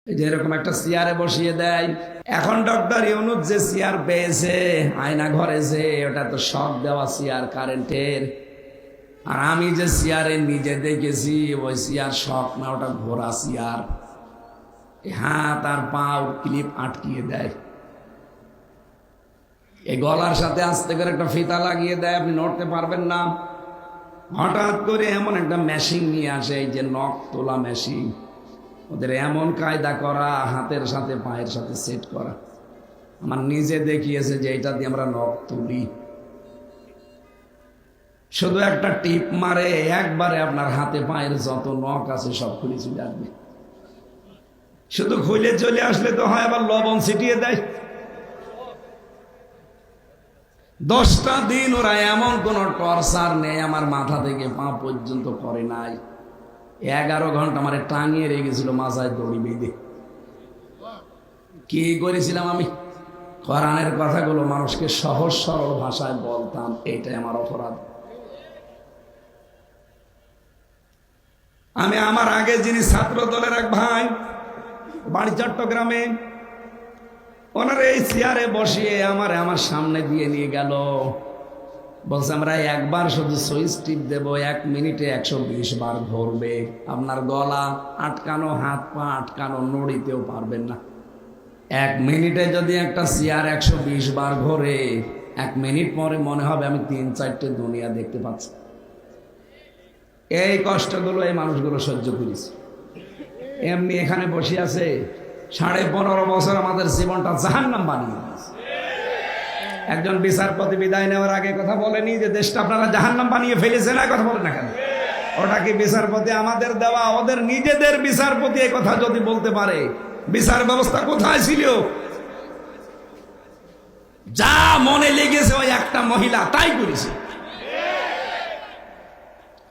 এই যে এরকম একটা চেয়ারে বসিয়ে দেয়। এখন ডক্টর ইউনূস যে চেয়ার পেয়েছে আয়না ঘরে, যে ওটা তো শক দেওয়া চেয়ার কারেন্টের। আর আমি যে চেয়ারে নিজে দেখেছি ওই চেয়ার শক না, ওটা ঘোড়া চেয়ার। হাত আর পাও ক্লিপ আটকিয়ে দেয়, এই গলার সাথে আস্তে করে একটা ফিতা লাগিয়ে দেয়, আপনি নড়তে পারবেন না। হঠাৎ করে এমন একটা মেশিন নিয়ে আসে, এই যে নখ তোলা মেশিন, ওদের এমন কায়দা করা, হাতের সাথে পায়ের সাথে সেট করা। আমার নিজে দেখিয়েছে যে এটা দিয়ে আমরা নখ তুলি, শুধু একটা টিপ মারে একবারে আপনার হাতে পায়ের যত নখ আছে সব খুলে চলে আসবে। শুধু খুলে চলে আসলে তো হয়, আবার লবণ ছিটিয়ে দেয়। 10টা দিন ওরা এমন কোন টর্চার নেই আমার মাথা থেকে পা পর্যন্ত করে নাই। 11 ঘন্টা আমার টাঙিয়ে রেখেছিল মাথায় দড়ি বেঁধে। কি করেছিলাম আমি? কোরআনের কথাগুলো মানুষকে সহজ সরল ভাষায় বলতাম, এইটাই আমার অপরাধ। আমি আমার আগে যিনি ছাত্র দলের এক ভাই, বাড়ি চট্টগ্রামে, ওনার এই চেয়ারে বসিয়ে আমার সামনে দিয়ে নিয়ে গেল, বলছে আমরা একবার শুধু সুইচ টিপ দেবো, 1 মিনিটে 120 বার ঘুরবে, আপনার গলা আটকানো, হাত পা আটকানো, নড়িতেও পারবেন না। 1 মিনিটে যদি একটা চেয়ার 120 বার ঘোরে, 1 মিনিট পরে মনে হবে আমি 3-4টে দুনিয়া দেখতে পাচ্ছি। এই কষ্টগুলো এই মানুষগুলো সহ্য করেছে। এমনি এখানে বসে আছে 15.5 বছর আমাদের জীবনটা জাহান্নাম বানিয়ে দিয়েছে। একজন বিচারপতি বিদায় নেওয়ার আগে কথা বলেনি যে দেশটা আপনারা জাহান্নাম বানিয়ে ফেলেছেন, না কথা বলেন না কেন? ওটা কি বিচারপতি আমাদের দেওয়া? ওদের নিজেদের বিচারপতি এই কথা যদি বলতে পারে, বিচার ব্যবস্থা কোথায় ছিল? যা মনে লেগেছে ওই একটা মহিলা তাই করেছে।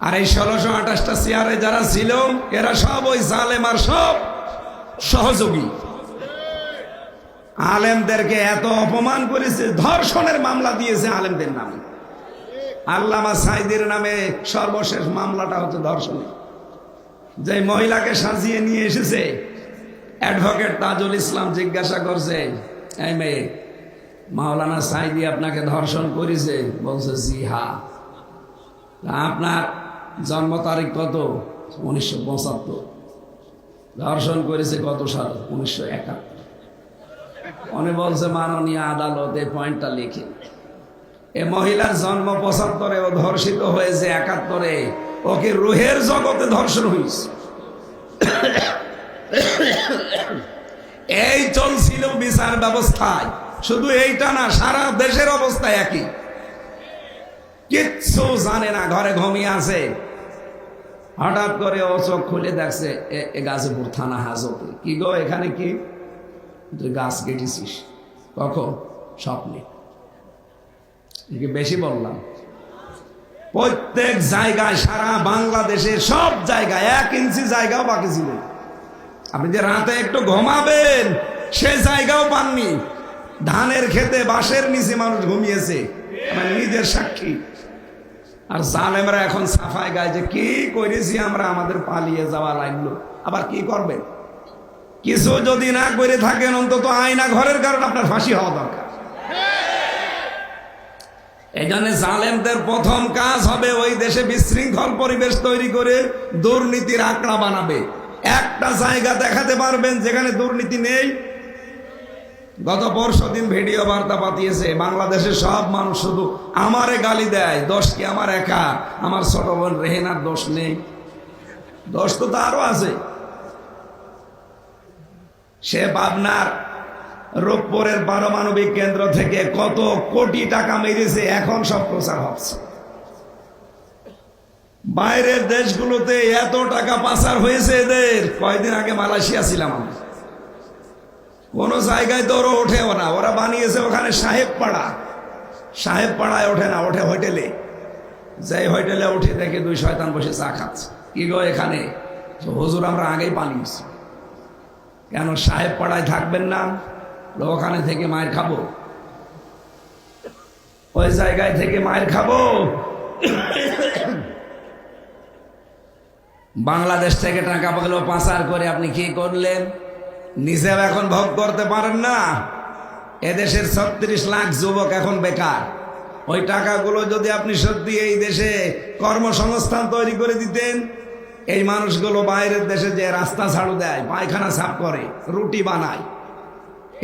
আর এই 1628টা চেয়ারে যারা ছিল এরা সব ওই জালেম আর সব সহযোগী। আলেমদেরকে এত অপমান করেছে, ধর্ষণের মামলা দিয়েছে আলেমদের নামে। আল্লামা সাইদির নামে সর্বশেষ মামলাটা হচ্ছে ধর্ষণের। যে মহিলাকে সাজিয়ে নিয়ে এসেছে, অ্যাডভোকেট তাজুল ইসলাম জিজ্ঞাসা করছে, এই মেয়ে, মাওলানা সাইদি আপনাকে ধর্ষণ করেছে? বলছে জি হ্যাঁ। আপনার জন্ম তারিখ কত? 1975। ধর্ষণ করেছে কত সাল? 1971। উনি বলছে মাননীয় আদালতে পয়েন্টটা লিখে, এ মহিলার জন্ম 75-এ, ও ধর্ষিত হয়েছে 71-এ, ওকে রুহের জগতে ধর্ষণ হয়েছে। এই চলছিল বিচার ব্যবস্থায়। শুধু এইটা না, সারা দেশের অবস্থা একই। কিচ্ছু জানে না, ঘরে ঘুমিয়ে আছে। হঠাৎ করে ও চোখ খুলে দেখছে গাজীপুর থানা হাজতে। কি গো, এখানে কি? তুই গাছ কেটেছিস? কখন? স্বপ্নে। বেশি বললাম? প্রত্যেক জায়গায়, সারা বাংলাদেশের সব জায়গায় 1 ইঞ্চি জায়গাও বাকি ছিল। আপনি যে রাতে একটু ঘুমাবেন সে জায়গাও পাননি। ধানের খেতে বাঁশের নিচে মানুষ ঘুমিয়েছে, আমার নিজের সাক্ষী। আর জালেমরা এখন সাফাই গায় যে কি করেছি আমরা, আমাদের পালিয়ে যাওয়া লাগলো। আবার কি করবেন? কিছু যদি না করে থাকেন, অন্তত আয়না ঘরের কারণে আপনার ফাঁসি হওয়া দরকার। এই জন্য জালেমদের প্রথম কাজ হবে ওই দেশে বিশৃঙ্খল পরিবেশ তৈরি করে দুর্নীতির আঁকড়া বানাবে। একটা জায়গা দেখাতে পারবেন যেখানে দুর্নীতি নেই? গত পরশুদিন ভিডিও বার্তা পাঠিয়েছে, বাংলাদেশের সব মানুষ শুধু আমারে গালি দেয়। দোষ কি আমার একা? আমার ছোট বোন রেহেনার দোষ নেই? দোষ তো তারও আছে। সে পাবনার রূপপুরের পারমাণবিক কেন্দ্র থেকে কত কোটি টাকা মেরেছে, এখন সব প্রচার হচ্ছে। বাইরের দেশগুলোতে এত টাকা পাচার হয়েছে এদের। কয়েকদিন আগে মালয়েশিয়া ছিলাম আমি, কোন জায়গায় তো ওরা ওঠেও না। ওরা বানিয়েছে ওখানে সাহেব পাড়া। সাহেব পাড়ায় ওঠে না, ওঠে হোটেলে। যাই হোটেলে উঠে দেখে 2 শয়তান বসে চা খাচ্ছে। কি গো এখানে? হুজুর আমরা আগেই পালিয়েছি। কেন সাহেব পাড়ায় থাকবেন না? ওখানে থেকে মায়ের খাবো, ওই জায়গায় থেকে মায়ের খাবো। বাংলাদেশ থেকে টাকা পাচার করে আপনি কি করলেন? নিজেও এখন ভোগ করতে পারেন না। এদেশের 36 লাখ যুবক এখন বেকার। ওই টাকাগুলো যদি আপনি সত্যি এই দেশে কর্মসংস্থান তৈরি করে দিতেন, এই মানুষগুলো বাইরের দেশে যে রাস্তা ঝাড়ু দেয়, পায়খানা সাফ করে, রুটি বানায়,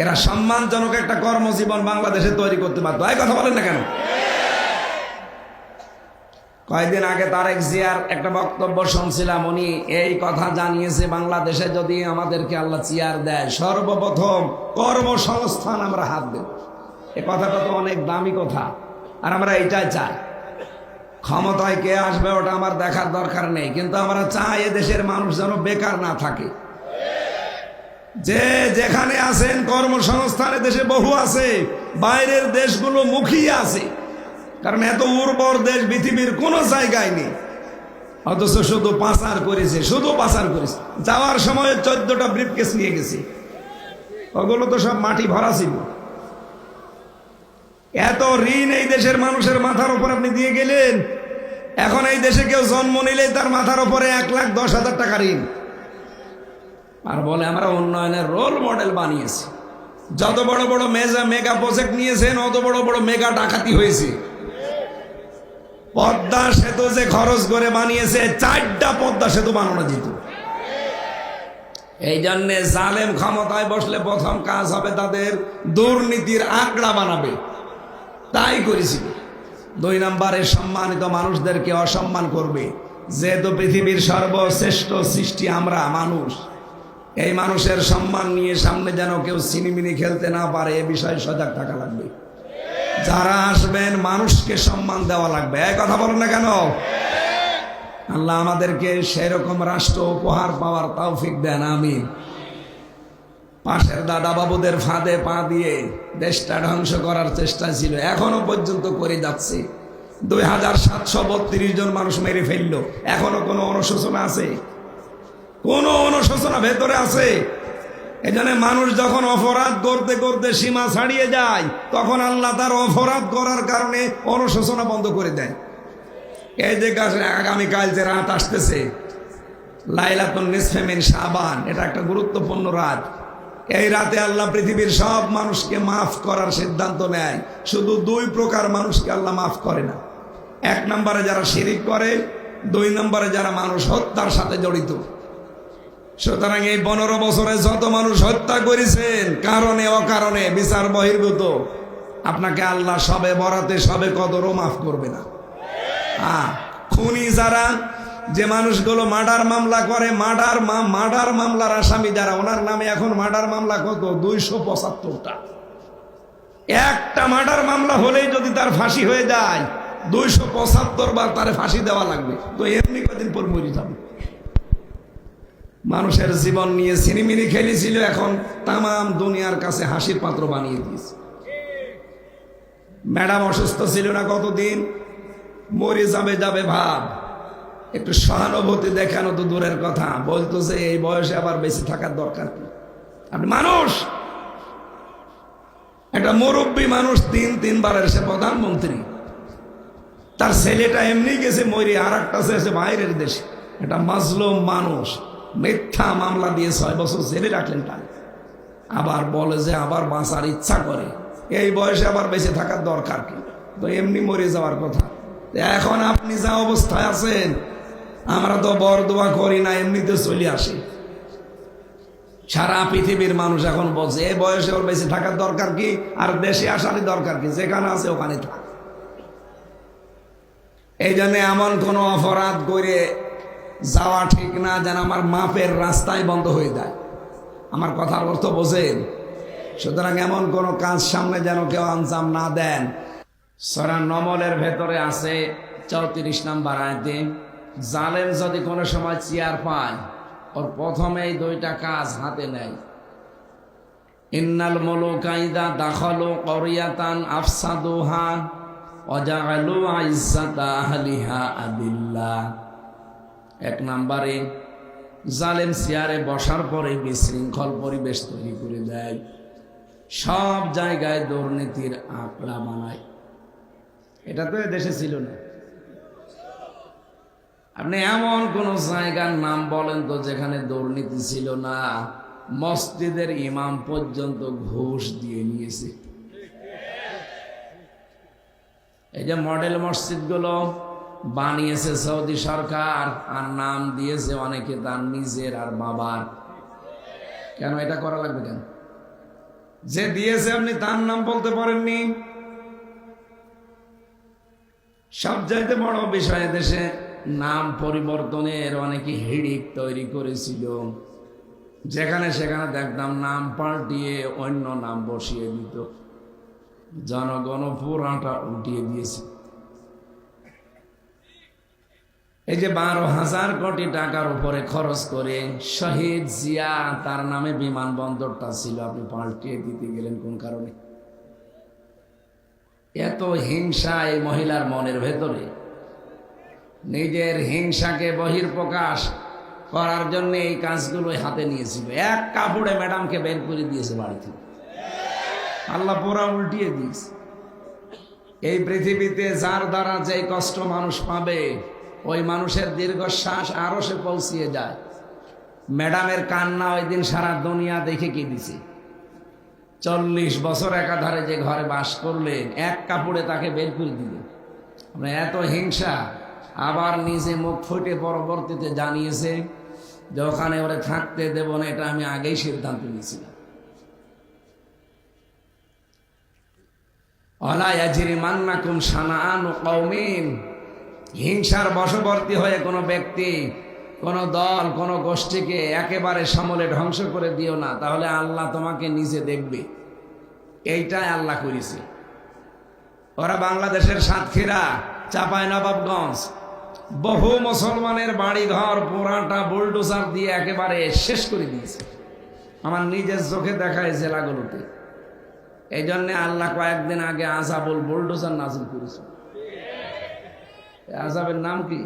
এরা সম্মানজনক একটা কর্মজীবন বাংলাদেশে তৈরি করতে পারত। এই কথা বলেন না কেন? কয়েকদিন আগে তারেক জিয়ার একটা বক্তব্য শুনছিলাম, উনি এই কথা জানিয়েছে, বাংলাদেশে যদি আমাদেরকে আল্লাহ চেয়ার দেয়, সর্বপ্রথম কর্মসংস্থান আমরা হাত দেব। এই কথাটা তো অনেক দামি কথা, আর আমরা এইটাই চাই। ক্ষমতায় কে আসবে ওটা আমার দেখার দরকার নেই, কিন্তু আমরা চাই এদেশের মানুষ যেন বেকার না থাকে। যে যেখানে আছেন কর্মসংস্থানে দেশে বহু আছে, বাইরের দেশগুলো মুখিয়ে আছে, কারণ এত উর্বর দেশ পৃথিবীর কোনো জায়গায় নেই। অথচ শুধু পাচার করেছে, শুধু পাচার করেছে। যাওয়ার সময় 14টা ব্রিফকেস নিয়ে গেছে, ওগুলো তো সব মাটি ভরা ছিল। এত ঋণ এই দেশের মানুষের মাথার উপর আপনি দিয়ে গেলেন। এখন এই দেশে কেউ জন্ম নিলেই তার মাথার উপরে 1,10,000 টাকা ঋণ, আর বলে আমরা উন্নয়নের রোল মডেল বানিয়েছি। যত বড় বড় মেগা প্রজেক্ট নিয়েছেন, অত বড় বড় মেগা ডাকাতি হয়েছে। পদ্মা সেতু যে খরচ করে বানিয়েছে, 4টা পদ্মা সেতু বানানো যেত। এই জন্যে জালেম ক্ষমতায় বসলে প্রথম কাজ হবে তাদের দুর্নীতির আঁকড়া বানাবে, তাই করেছিল। 2 নম্বরে সম্মানিত মানুষদেরকে অসম্মান করবে। যেহেতু পৃথিবীর সর্বশ্রেষ্ঠ সৃষ্টি আমরা মানুষ, এই মানুষের সম্মান নিয়ে সামনে যেন কেউ সিনিমিনি খেলতে না পারে, এ বিষয়ে সজাগ থাকা লাগবে। যারা আসবেন মানুষকে সম্মান দেওয়া লাগবে। এই কথা বলেন না কেন? আল্লাহ আমাদেরকে সেরকম রাষ্ট্র উপহার পাওয়ার তৌফিক দেন, আমিন। পাশের দাদা বাবুদের ফাঁদে পা দিয়ে দেশটা ধ্বংস করার চেষ্টা ছিল, এখনো পর্যন্ত করে যাচ্ছে। 2732 জন মানুষ মেরে ফেললো, এখনো কোনো অনুশোচনা আছে? কোন অনুশোচনা ভেতরে আছে? এজন্য মানুষ যখন অপরাধ করতে করতে সীমা ছাড়িয়ে যায়, তখন আল্লাহ তার অপরাধ করার কারণে অনুশোচনা বন্ধ করে দেয়। এই যে আগামীকাল যে রাত আসতেছে, লাইলাতুন নিসফে মিন শাবান, এটা একটা গুরুত্বপূর্ণ রাত। এই রাতে আল্লাহ পৃথিবীর সব মানুষকে মাফ করার সিদ্ধান্ত নেয়। শুধু 2 প্রকার মানুষকে আল্লাহ মাফ করে না। 1 নম্বরে যারা শিরিক করে, 2 নম্বরে যারা মানুষ হত্যার সাথে জড়িত। সুতরাং এই 15 বছরে যত মানুষ হত্যা করেছেন, কারণে অকারণে, বিচার বহির্ভূত, আপনাকে আল্লাহ সবে বরাতে সবে কদরও মাফ করবে না। খুনি যারা, যে মানুষগুলো মার্ডার মামলা করে, মার্ডার মামলার আসামি যারা, ওনার নামে এখন মার্ডার মামলা কত? 275টা। একটা মার্ডার মামলা হলেই যদি তার ফাঁসি হয়ে যায়, 275 বার তার ফাঁসি দেওয়া লাগবে। তো এমনি কদিন পর মরে যাবে। মানুষের জীবন নিয়ে সিনিমিনি খেলেছিল, এখন তামাম দুনিয়ার কাছে হাসির পাত্র বানিয়ে দিয়েছে। ম্যাডাম অসুস্থ ছিল না কতদিন, মরে যাবে ভাব, একটু সহানুভূতি দেখানো তো দূরের কথা, বলতো যে এই বয়সে আবার বেঁচে থাকার দরকার কি? আপনি মানুষ, একটা মুরব্বী মানুষ, 3 বারের সে প্রধানমন্ত্রী, তার ছেলেটা এমনি গেছে মরে, আর একটা এসে বাইরের দেশে, একটা মাজলুম মানুষ, মিথ্যা মামলা দিয়ে 6 বছর জেলে রাখলেন তাই, আবার বলে যে আবার বাঁচার ইচ্ছা করে। এই বয়সে আবার বেঁচে থাকার দরকার কি? তো এমনি মরে যাওয়ার কথা। এখন আপনি যা অবস্থায় আছেন, আমরা তো বরদোয়া করি না, এমনিতে চলে আসি। সারা পৃথিবীর মানুষ এখন বলছে এই বয়সে ওর বেঁচে থাকার দরকার কি, আর দেশে আসারই দরকার কি? যেখানে আছে ওখানে থাক। এই জন্য এমন কোনো অপরাধ করে যাওয়া ঠিক না যেন আমার মাপের রাস্তায় বন্ধ হয়ে যায়। আমার কথার অর্থ বোঝেন? সুতরাং এমন কোনো কাজ সামনে যেন কেউ আঞ্জাম না দেন। সূরা নমলের ভেতরে আছে 34 নম্বর আয়াতে, জালেম যদি কোনো সময় চেয়ার পায়, ওর প্রথমেই 2টা কাজ হাতে নেয়। ইন্নাল মুলুকা ইযা দাখালু ক্বরিয়াতান আফসাদুহা ওয়া জাআলু ইজ্জাতা আহলিহা আদিল্লাহ। 1 নম্বরে জালেম চেয়ারে বসার পরে বিশৃঙ্খল পরিবেশ তৈরি করে দেয়, সব জায়গায় দুর্নীতির আঁকড়া বানায়। এটা তো দেশে ছিল না। আপনি এমন কোন জায়গার নাম বলেন তো যেখানে দুর্নীতি ছিল না? মসজিদের ইমাম পর্যন্ত ঘুষ দিয়ে নিয়েছে। এই যে মডেল মসজিদগুলো বানিয়েছে সৌদি সরকার, আর নাম দিয়েছে অনেকে তার নিজের আর বাবার। কেন এটা করা লাগবে? কেন? যে দিয়েছে আপনি তার নাম বলতে পারেননি? সবচাইতে বড় বিষয়, দেশে নাম পরিবর্তনের অনেকে হিড়িক তৈরি করেছিল। যেখানে সেখানে দেখতাম নাম পাল্টিয়ে অন্য নাম বসিয়ে দিত। জনগণ পুরাটা উঠিয়ে দিয়েছে। এই যে 12,000 কোটি টাকার উপরে খরচ করে শহীদ জিয়া তার নামে বিমানবন্দরটা ছিল, আপনি পাল্টিয়ে দিতে গেলেন কোন কারণে? এত হিংসা এই মহিলার মনের ভেতরে। নিজের হিংসাকে বহির্প্রকাশ করার জন্য এই কাজগুলো হাতে নিয়েছিল। এক কাপড়ে ম্যাডামকে বের করে দিয়েছে বাড়ি থেকে। আল্লাহ পুরা উল্টিয়ে দিয়েছে। এই পৃথিবীতে যার দ্বারা যে কষ্ট মানুষ পাবে, ওই মানুষের দীর্ঘশ্বাস আরো সে পৌঁছিয়ে যায়। ম্যাডামের কান্না ওই দিন সারা দুনিয়া দেখে কি দিছে। 40 বছর একাধারে যে ঘরে বাস করলেন, এক কাপড়ে তাকে বের করে দিলেন। এত হিংসা। আবার নিজে মুখ ফুটে পরবর্তীতে জানিয়েছে যে ওখানে ওরে থাকতে দেব না, এটা আমি আগেই সিদ্ধান্ত নিয়েছিলাম। ওয়ালা ইয়াজরিমান্নাকুম শানাআনু কওমিন, হিংসার বশবর্তী হয়ে কোনো ব্যক্তি, কোন দল, কোন গোষ্ঠীকে একেবারে সমূলে ধ্বংস করে দিও না, তাহলে আল্লাহ তোমাকে নিজে দেখবে। এইটাই আল্লাহ করেছে। ওরা বাংলাদেশের সাতক্ষীরা, চাঁপাইনবাবগঞ্জ, বহু মুসলমানের বাড়ি ঘর পুরাটা বুলডোজার দিয়ে একেবারে শেষ করে দিয়েছে। আমার নিজের চোখে দেখায় জেলাগুলোতে। এই জন্য আল্লাহ কয়েকদিন আগে আযাবুল বুলডোজার নাযিল করেছে। আযাবের নাম কি?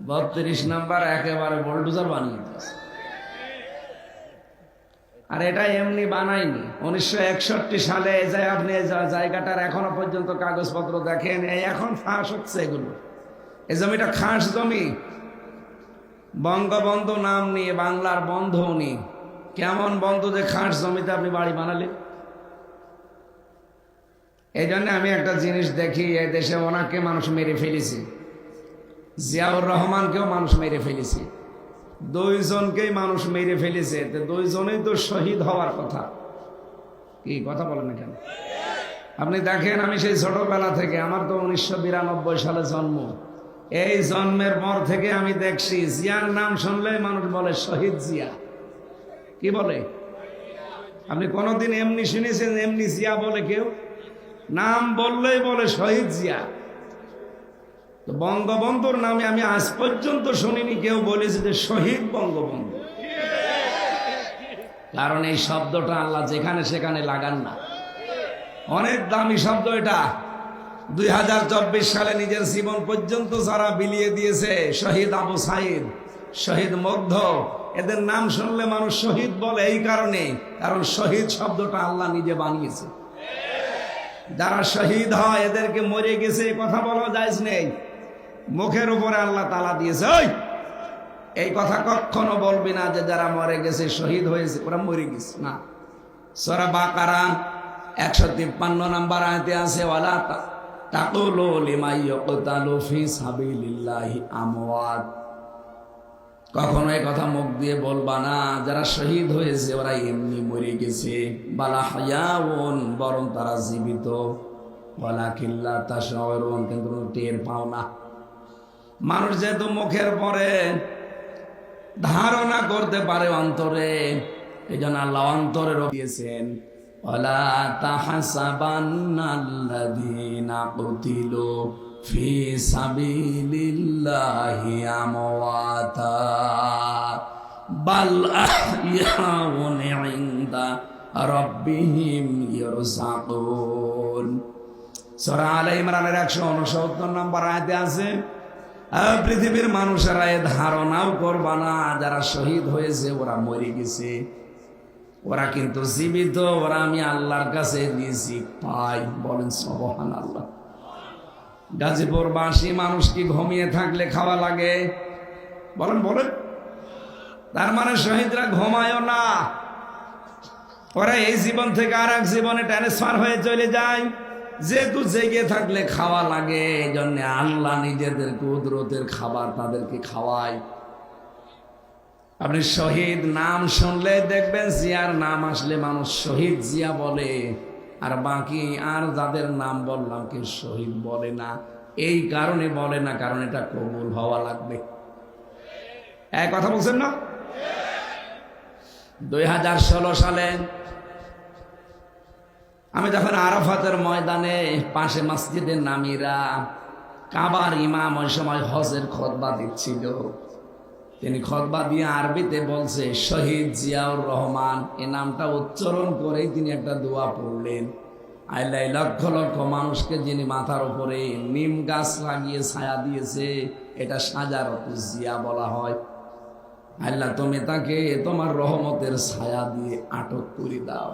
32 নাম্বার একেবারে বুলডোজার বানিয়ে দিয়েছে। আর এটা এমনি বানায়নি। 1961 সালে যে আপনি জায়গাটার এখনো পর্যন্ত কাগজপত্র দেখেন, এখন ফাঁস হচ্ছে এগুলো। এই জমিটা খাস জমি। বঙ্গবন্ধু নাম নিয়ে বাংলার বন্ধু উনি। কেমন বন্ধু যে খাস জমিতে আপনি বাড়ি বানালেন? এই জন্য আমি একটা জিনিস দেখি, এই দেশে ওনাকে মানুষ মেরে ফেলেছে, জিয়াউর রহমানকেও মানুষ মেরে ফেলেছে, 2 জনকেই মানুষ মেরে ফেলেছে। তো 2 জনেই তো শহীদ হওয়ার কথা। কি কথা বলেন না কেন? আপনি দেখেন, আমি সেই ছোটবেলা থেকে, আমার তো 1992 সালে জন্ম, এই জন্মের পর থেকে আমি দেখছি জিয়ার নাম শুনলে মানুষ বলে শহীদ জিয়া। কি বলে? আপনি কোনোদিন এমনি শুনেছেন এমনি জিয়া বলে কেউ? নাম বললেই বলে শহীদ জিয়া। তো বঙ্গবন্ধুর নামে আমি আজ পর্যন্ত শুনিনি কেউ বলেছে যে শহীদ বঙ্গবন্ধু। কারণ এই শব্দটা আল্লাহ যেখানে সেখানে লাগান না। অনেক দামি শব্দ এটা। 2024 সালে নিজের জীবন পর্যন্ত যারা বিলিয়ে দিয়েছে, শহীদ আবু সাইদ, শহীদ মুগ্ধ, এদের নাম শুনলে মানুষ শহীদ বলে এই কারণে, কারণ শহীদ শব্দটা আল্লাহ নিজে বানিয়েছে। যারা শহীদ হয় এদেরকে মরে গেছে কথা বলা যায় নেই, মুখের উপরে আল্লাহ তালা দিয়েছে। ওই এই কথা কখনো বলবি না যে যারা মরে গেছে, শহীদ হয়েছে, ওরা মরে গেছে না। সূরা বাকারা 153 নম্বর আয়াতে আছে, ওয়ালা তাকুলু লিমান ইউকতালু ফি সাবিলিল্লাহি আমওয়াত। কখনো এই কথা মুখ দিয়ে বলবা না যারা শহীদ হয়েছে ওরা এমনি মরে গেছে, বালা হায়াউন, বরং তারা জীবিত, ওয়ালাকিন লা তাশউরুন, কিন্তু টের পাও না। মানুষ যেহেতু মুখের পরে ধারণা করতে পারে অন্তরে, এই জন্য আল্লাহ অন্তরের দিয়েছেন, ওয়ালা তাহসাবান্নাল্লাযীনা কুতিলু ফি সাবিলিল্লাহি আমওয়াতা বাল আহইয়াউন ইনদা রাব্বিহিম ইরযাকুন। সূরা আলে ইমরানের 169 নম্বর আয়াতে আছে, পৃথিবীর মানুষেরা এ ধারণাও করবা না যারা শহীদ হয়েছে ওরা মরে গেছে, ওরা কিন্তু জীবিত, ওরা আমি আল্লাহর কাছে দিয়েছি পাই। বলেন সুবহানাল্লাহ। গাজীপুরবাসী মানুষ কি ঘুমিয়ে থাকলে খাওয়া লাগে? বলেন বলেন। তার মানে শহীদরা ঘুমায়ও না, ওরা এই জীবন থেকে আর এক জীবনে ট্রান্সফার হয়ে চলে যায়। যেহেতু জেগে থাকলে খাওয়া লাগে, এই জন্য আল্লাহ নিজেদের কুদরতের খাবার তাদেরকে খাওয়ায়। আপনি শহীদ নাম শুনলে দেখবেন জিয়ার নাম আসলে মানুষ শহীদ জিয়া বলে, আর বাকি আর যাদের নাম বললাম কেউ শহীদ বলে না। এই কারণে বলে না, কারণ এটা কবুল হওয়া লাগবে। এক কথা বলছেন না? 2016 সালে আমি যখন আরাফাতের ময়দানে পাশে মসজিদে নামিরা, কাবার ইমাম ওই সময় হজের খুতবা দিচ্ছিল। তিনি খুতবা দিয়ে আরবিতে বলছে শহীদ জিয়াউর রহমান, এই নামটা উচ্চারণ করেই তিনি একটা দোয়া পড়লেন। আল্লাহ লক্ষ লক্ষ মানুষকে যিনি মাথার উপরে নিম গাছ লাগিয়ে ছায়া দিয়েছে, এটা শাজারত জিয়া বলা হয়। আল্লাহ তুমি তাকে তোমার রহমতের ছায়া দিয়ে আটক করে দাও।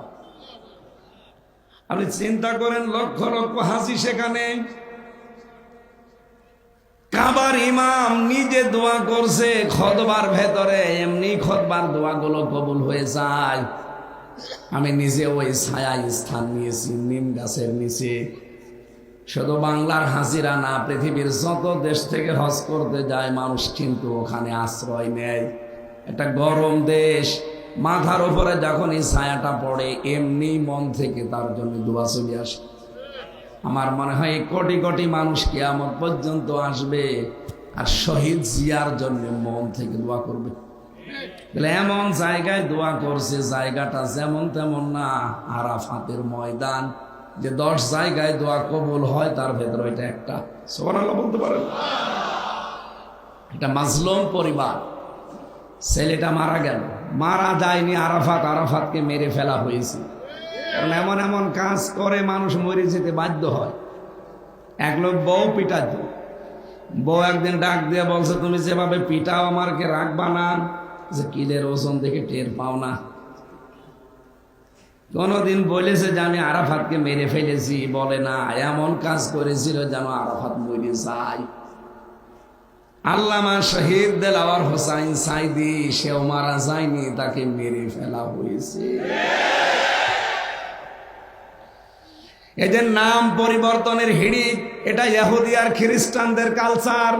আপনি চিন্তা করেন, লক্ষ লক্ষ হাসি সেখানে, কাবার ইমাম নিজে দোয়া করছে খুতবার ভেতরে। এমনি খুতবার দোয়াগুলো কবুল হয়ে যায়। আমি নিজে ওই ছায়া স্থান নিয়েছি নিম গাছের নিচে। শুধু বাংলার হাজিরা না, পৃথিবীর যত দেশ থেকে হজ করতে যায় মানুষ কিন্তু ওখানে আশ্রয় নেয়। একটা গরম দেশ, মাথার উপরে যখন এই ছায়াটা পড়ে এমনি মন থেকে তার জন্য দোয়া চলে আসে। আমার মনে হয় কোটি কোটি মানুষ কিয়ামত পর্যন্ত আসবে আর শহীদ জিয়ার জন্য মন থেকে দোয়া করবে। এমন জায়গায় দোয়া করছে, জায়গাটা যেমন তেমন না, আরাফাতের ময়দান। যে 10 জায়গায় দোয়া কবুল হয় তার ভেতরে এটা একটা। সুবহানাল্লাহ বলতে পারেন? এটা মাজলুম পরিবার, ছেলেটা মারা গেল, মারা যায়নি, আরাফাতকে মেরে ফেলা হয়েছে। কারণ এমন এমন কাজ করে মানুষ মরে যেতে বাধ্য হয়। এক লোক বউ পিটাত, বউ একদিন ডাক দিয়ে বলছে তুমি যেভাবে পিটাও আমাকে রাখবা না, যে কিলের ওজন দেখে টের পাও না। কোনদিন বলেছে যে আমি আরাফাতকে মেরে ফেলেছি? বলে না, এমন কাজ করেছিল যেন আরাফাত মরে যায়। আল্লামা শহীদ দেলাওয়ার হোসাইন সাইদি, সেও মারা যায়নি, তাকে মেরে ফেলা হয়েছে। এদের নাম পরিবর্তনের হিড়িক, এটা ইহুদি আর খ্রিস্টানদের কালচার।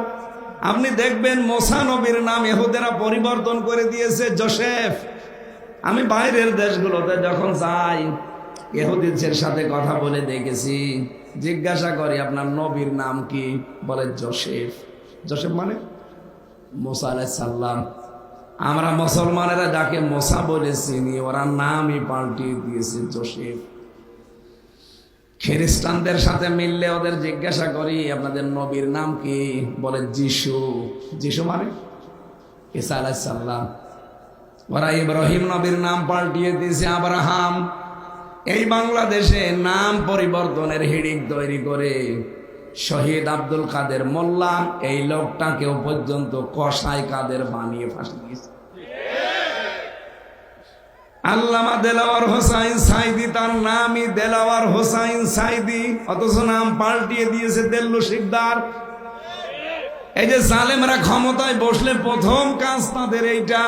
আপনি দেখবেন মোসা নবীর নাম ইহুদেরা পরিবর্তন করে দিয়েছে জোসেফ। আমি বাইরের দেশগুলোতে যখন যাই, ইহুদিদের সাথে কথা বলে দেখেছি, জিজ্ঞাসা করি আপনার নবীর নাম কি? বলে জোসেফ। জোসেফ মানে মোসা আলাইহিস সালাম। আমরা মুসলমানেরা যাকে মোসা বলে চিনি, ওরা নামই পাল্টিয়ে দিয়েছে জোসেফ। খ্রিস্টানদের সাথে মিললে ওদের জিজ্ঞাসা করি আপনাদের নবীর নাম কি? বলে যিশু। যিশু মানে ঈসা আলাইহিস সালাম। ওরা ইব্রাহিম নবীর নাম পাল্টিয়ে দিয়েছে আব্রাহাম। এই বাংলাদেশে নাম পরিবর্তনের হিড়িক তৈরি করে শহীদ আব্দুল কাদের মোল্লা, এই লোকটাকেও পর্যন্ত কসাই কাদের বানিয়ে ফাঁসি দিয়েছে। আল্লামা দেলাওয়ার হোসাইন সাইদি, তার নামই দেলাওয়ার হোসাইন সাইদি, অথচ নাম পাল্টিয়ে দিয়েছে দেল্লু শিকদার। এই যে জালেমরা ক্ষমতায় বসলে প্রথম কাজ তাদের এইটা,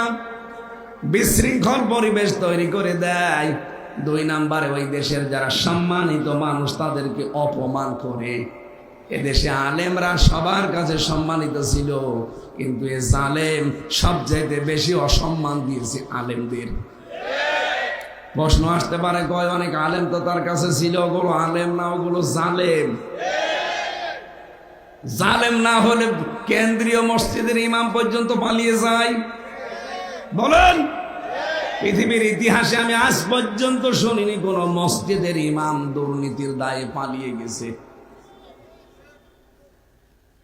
বিশৃঙ্খল পরিবেশ তৈরি করে দেয়। 2 নম্বরে ওই দেশের যারা সম্মানিত মানুষ তাদেরকে অপমান করে। এদেশে আলেমরা সবার কাছে সম্মানিত ছিল, কিন্তু এ জালেম সবচাইতে বেশি অসম্মান দিয়েছে আলেমদের। প্রশ্ন আসতে পারে, কয় অনেক আলেম তো তার কাছে ছিল, ওগুলো আলেম না, ওগুলো জালেম। জালেম না হলে কেন্দ্রীয় মসজিদের ইমাম পর্যন্ত পালিয়ে যায়? বলেন, পৃথিবীর ইতিহাসে আমি আজ পর্যন্ত শুনিনি কোন মসজিদের ইমাম দুর্নীতির দায়ে পালিয়ে গেছে।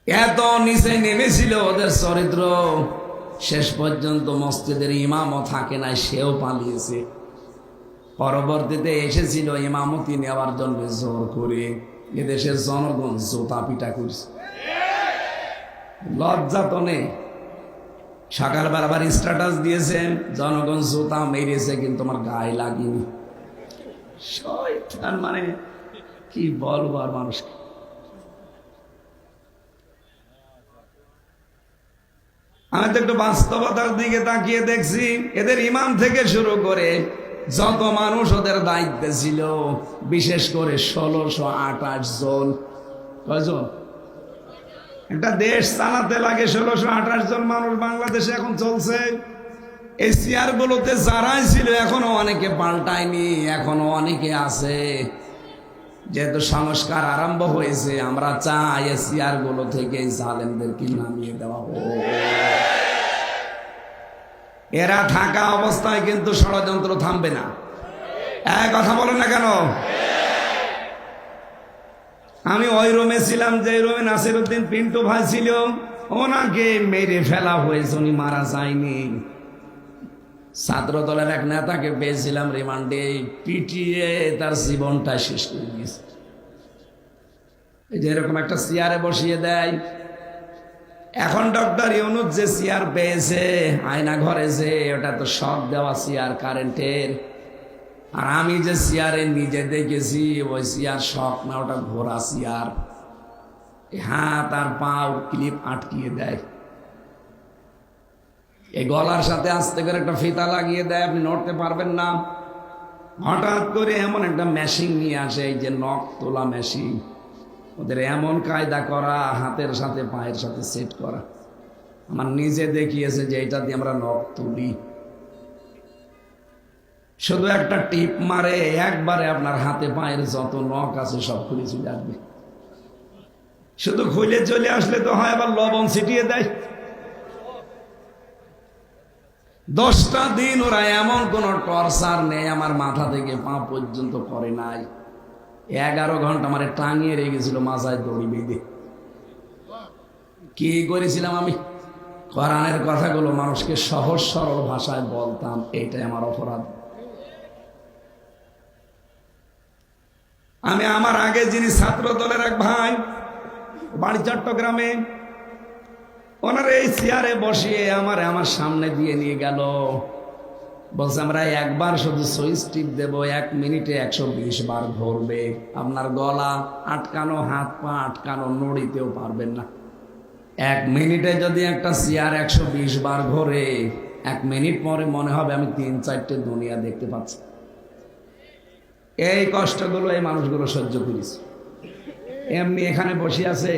এত নিচে নেমেছিল ওদের চরিত্র, শেষ পর্যন্ত মসজিদের ইমামও থাকে না, সেও পালিয়েছে। পরবর্তীতে এসেছিল ইমামতি নেওয়ার জন্য জোর করে, এদেশের জনগণ জোতা পিটা করছে। লজ্জা তো নেই। সকালবেলা আবার স্ট্যাটাস দিয়েছেন জনগণ জোতা মেরেছে কিন্তু আমার গায়ে লাগেনি। শয়তান, মানে কি বলবো আর মানুষকে। আমি তো একটু বাস্তবতার দিকে তাকিয়ে দেখছি, এদের ইমাম থেকে শুরু করে যত মানুষ ওদের দায়িত্বে ছিল, বিশেষ করে 1628 জন। কয়জন? একটা দেশ চালাতে লাগে 1628 জন মানুষ বাংলাদেশে এখন চলছে। এই চেয়ার গুলোতে যারাই ছিল এখনো অনেকে পাল্টায়নি, এখনো অনেকে আছে। যেহেতু সংস্কার আরম্ভ হয়েছে, আমরা চাই এই চেয়ার গুলো থেকে জালেমদেরকে নামিয়ে দেওয়া হোক। এরা থাকা অবস্থায় কিন্তু ষড়যন্ত্র থামবে না। এক কথা বলেন না কেন? আমি ওই রুমে ছিলাম যে রুমে নাসিরউদ্দিন পিন্টু ভাই ছিল, ওনাকে মেরে ফেলা হয়েছে, উনি মারা যায়নি। ছাত্র দলের এক নেতাকে পেয়েছিলাম রিমান্ডে, পিটিয়ে তার জীবনটা শেষ করে দিয়েছে। এই যে এরকম একটা চেয়ারে বসিয়ে দেয়। এখন ডক্টর ইউনূস যে চেয়ার পেয়েছে আয়না ঘরে, যে ওটা তো শক দেওয়া চেয়ার কারেন্টের। আর আমি যে চেয়ারে নিজে দেখেছি ওই চেয়ার শক না, ওটা ঘোড়া চেয়ার। হাত আর পাও ক্লিপ আটকিয়ে দেয়, এই গলার সাথে আস্তে করে একটা ফিতা লাগিয়ে দেয়, আপনি নড়তে পারবেন না। হঠাৎ করে এমন একটা মেশিন নিয়ে আসে, এই যে নখ তোলা মেশিন, ওদের এমন কায়দা করা, হাতের সাথে পায়ের সাথে সেট করা। আমার নিজে দেখিয়েছে যে এটা দিয়ে আমরা নখ তুলি। শুধু একটা টিপ মারে, একবারে আপনার হাতে পায়ের যত নখ আছে সব খুলে চলে আসবে। শুধু খুলে চলে আসলে তো হয়, আবার লবণ ছিটিয়ে দেয়। 10টা দিন ওরা এমন কোন টর্চার নেই আমার মাথা থেকে পা পর্যন্ত করে নাই। 11 ঘন্টা আমার টাঙিয়ে রেখেছিল মাথায় দড়ি বেঁধে। কি করেছিলাম আমি? কোরআনের কথাগুলো মানুষকে সহজ সরল ভাষায় বলতাম, এইটাই আমার অপরাধ। আমি আমার আগে যিনি ছাত্র দলের এক ভাই, বাড়ি চট্টগ্রামে, ওনার এই চেয়ারে বসিয়ে আমার সামনে দিয়ে নিয়ে গেল। বলছে আমরা একবার শুধু সুইচ টিপ দেবো, 1 মিনিটে 120 বার ঘুরবে। আপনার গলা আটকানো, হাত পা আটকানো, নড়িতেও পারবেন না। 1 মিনিটে যদি একটা চেয়ার 120 বার ঘোরে, 1 মিনিট পরে মনে হবে আমি 3-4টে দুনিয়া দেখতে পাচ্ছি। এই কষ্টগুলো এই মানুষগুলো সহ্য করেছে। এমনি এখানে বসে আছে,